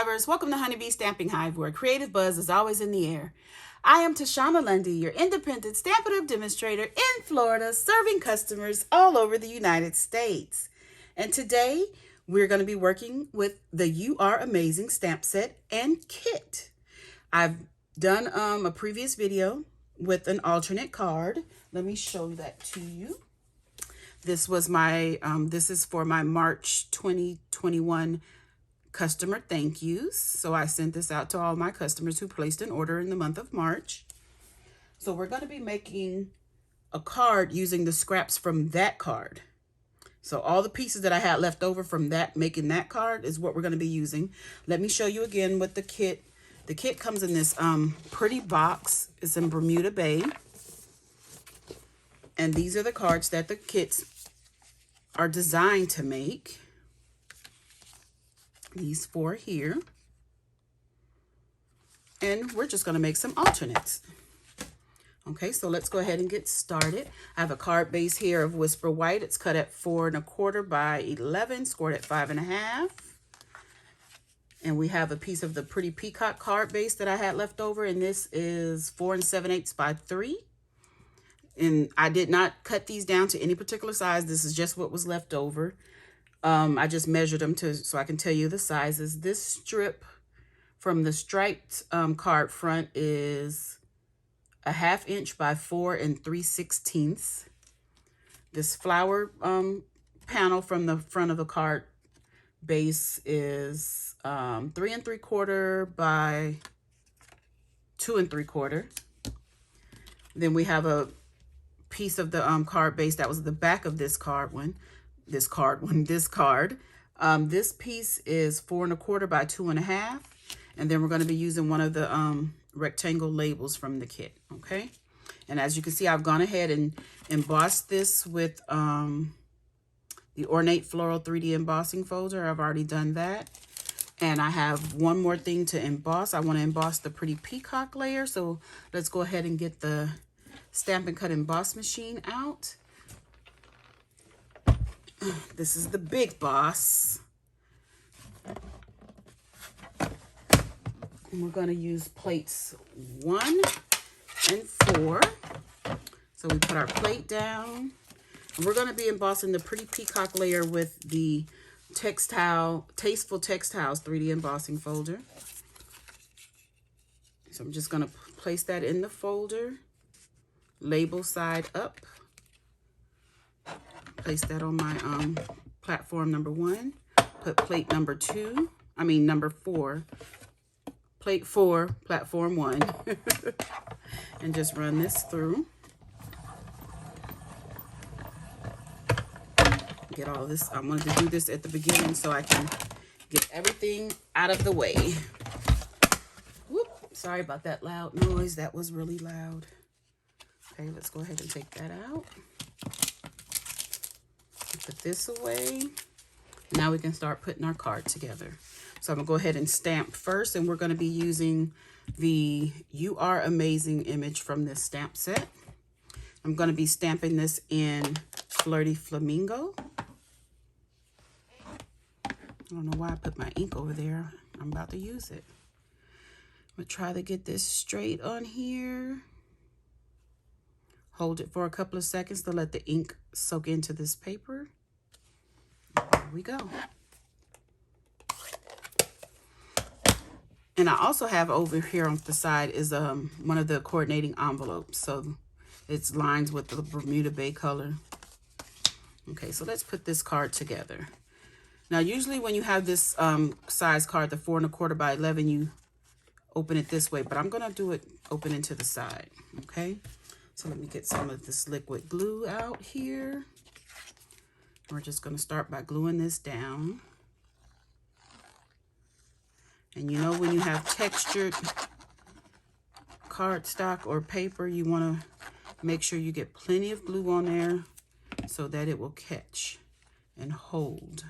subscribers, welcome to Honeybee Stamping Hive, where creative buzz is always in the air. I am Tashana Lundy, your independent Stampin' Up Demonstrator in Florida, serving customers all over the United States. And today, we're going to be working with the You Are Amazing stamp set and kit. I've done a previous video with an alternate card. Let me show that to you. This was my, this is for my March 2021 customer thank yous. So I sent this out to all my customers who placed an order in the month of March. So we're going to be making a card using the scraps from that card. So all the pieces that I had left over from that, making that card, is what we're going to be using. Let me show you again what the kit. The kit comes in this pretty box. It's in Bermuda Bay. And these are the cards that the kits are designed to make. These four here. And we're just going to make some alternates. Okay, so let's go ahead and get started. I have a card base here of Whisper White. It's cut at 4 1/4 by 11, scored at 5 1/2. And we have a piece of the Pretty Peacock card base that I had left over, and this is 4 7/8 by 3. And I did not cut these down to any particular size. This is just what was left over. I just measured them so I can tell you the sizes. This strip from the striped card front is a 1/2 inch by 4 3/16. This flower panel from the front of the card base is 3 3/4 by 2 3/4. Then we have a piece of the card base that was the back of this card. This piece is 4 1/4 by 2 1/2. And then we're going to be using one of the rectangle labels from the kit. Okay. And as you can see, I've gone ahead and embossed this with the Ornate Floral 3D embossing folder. I've already done that. And I have one more thing to emboss. I want to emboss the Pretty Peacock layer. So let's go ahead and get the Stampin' Cut emboss machine out. This is the Big Boss. And we're going to use plates 1 and 4. So we put our plate down. And we're going to be embossing the Pretty Peacock layer with the Tasteful Textiles 3D embossing folder. So I'm just going to place that in the folder. Label side up. Place that on my platform number 1. Put plate number 4. Plate 4, platform 1. And just run this through. Get all this. I wanted to do this at the beginning so I can get everything out of the way. Whoop, sorry about that loud noise. That was really loud. Okay, let's go ahead and take that out. Put this away. Now we can start putting our card together. So I'm going to go ahead and stamp first, and we're going to be using the You Are Amazing image from this stamp set. I'm going to be stamping this in Flirty Flamingo. I don't know why I put my ink over there. I'm about to use it. I'm going to try to get this straight on here. Hold it for a couple of seconds to let the ink soak into this paper. There we go. And I also have over here on the side is one of the coordinating envelopes. So it's lines with the Bermuda Bay color. Okay, so let's put this card together. Now, usually when you have this size card, the 4 1/4 by 11, you open it this way. But I'm going to do it open into the side. Okay. So let me get some of this liquid glue out here. We're just going to start by gluing this down. And you know, when you have textured cardstock or paper, you want to make sure you get plenty of glue on there so that it will catch and hold.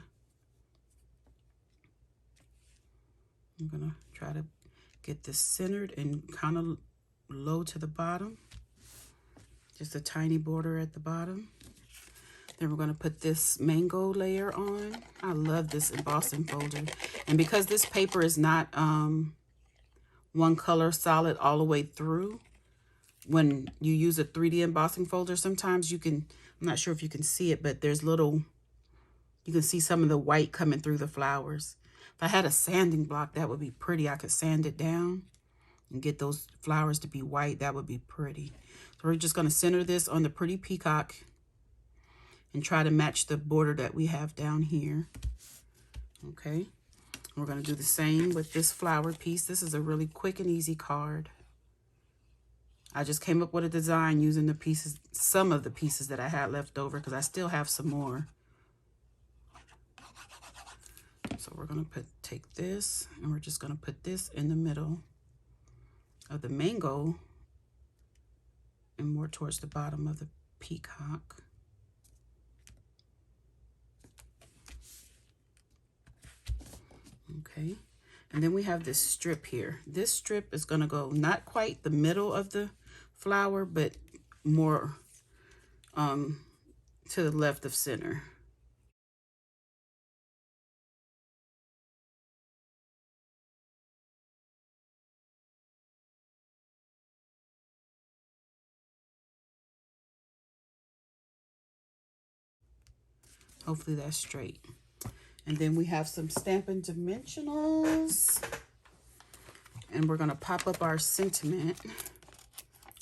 I'm going to try to get this centered and kind of low to the bottom. Just a tiny border at the bottom. Then we're going to put this mango layer on. I love this embossing folder. And because this paper is not one color solid all the way through, when you use a 3D embossing folder, sometimes you can, I'm not sure if you can see it, but there's little, you can see some of the white coming through the flowers. If I had a sanding block, that would be pretty. I could sand it down and get those flowers to be white. That would be pretty. So we're just going to center this on the pretty peacock and try to match the border that we have down here. Okay. We're going to do the same with this flower piece. This is a really quick and easy card. I just came up with a design using the pieces, some of the pieces that I had left over, because I still have some more. So we're going to take this, and we're just going to put this in the middle of the mango and more towards the bottom of the peacock. Okay, and then we have this strip here. This strip is going to go not quite the middle of the flower, but more to the left of center. Hopefully that's straight. And then we have some Stampin' Dimensionals. And we're going to pop up our sentiment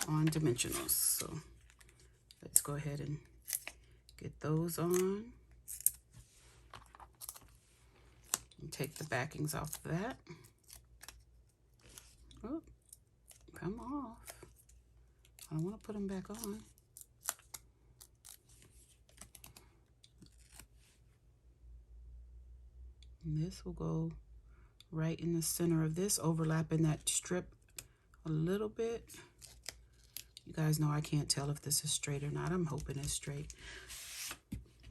on dimensionals. So let's go ahead and get those on. And take the backings off of that. Oh, come off. I want to put them back on. And this will go right in the center of this, overlapping that strip a little bit. You guys know I can't tell if this is straight or not. I'm hoping it's straight.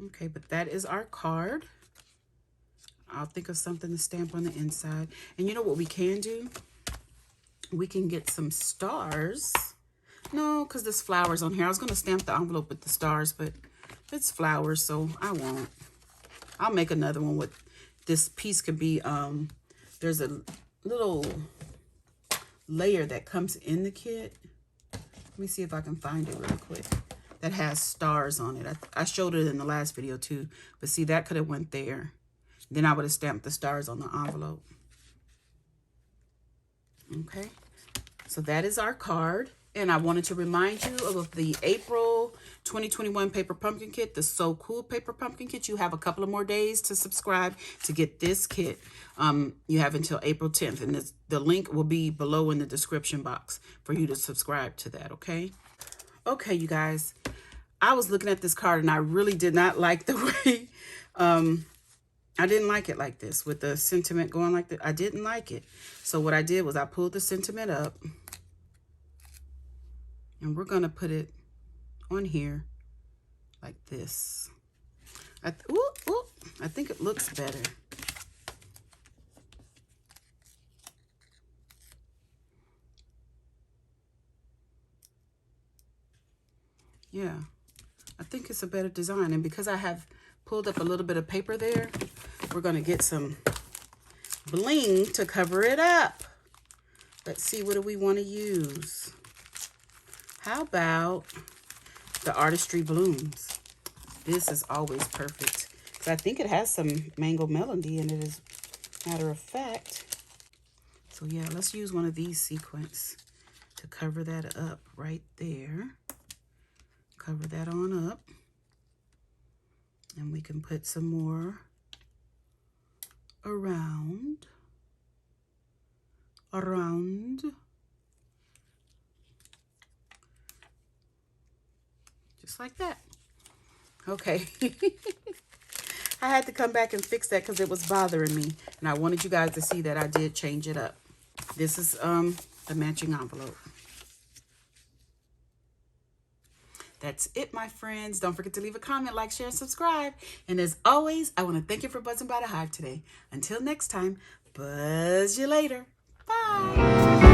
Okay, but that is our card. I'll think of something to stamp on the inside. And you know what we can do? We can get some stars. No, because there's flowers on here. I was going to stamp the envelope with the stars, but it's flowers, so I won't. I'll make another one with this piece. Could be, there's a little layer that comes in the kit. Let me see if I can find it really quick. That has stars on it. I showed it in the last video too, but see, that could have went there. Then I would have stamped the stars on the envelope. Okay, so that is our card. And I wanted to remind you of the April 2021 Paper Pumpkin Kit, the So Cool Paper Pumpkin Kit. You have a couple of more days to subscribe to get this kit. You have until April 10th, and the link will be below in the description box for you to subscribe to that, okay? Okay, you guys, I was looking at this card, and I really did not like the way, I didn't like it like this, with the sentiment going like that. I didn't like it. So what I did was I pulled the sentiment up, and we're going to put it on here like this. I think it looks better. Yeah, I think it's a better design. And because I have pulled up a little bit of paper there, we're going to get some bling to cover it up. Let's see, what do we want to use? How about the Artistry Blooms? This is always perfect. So I think it has some Mango Melody in it, as a matter of fact. So yeah, let's use one of these sequins to cover that up right there. Cover that on up. And we can put some more around. Just like that. Okay. I had to come back and fix that because it was bothering me. And I wanted you guys to see that I did change it up. This is the matching envelope. That's it, my friends. Don't forget to leave a comment, like, share, and subscribe. And as always, I want to thank you for buzzing by the Hive today. Until next time, buzz you later. Bye.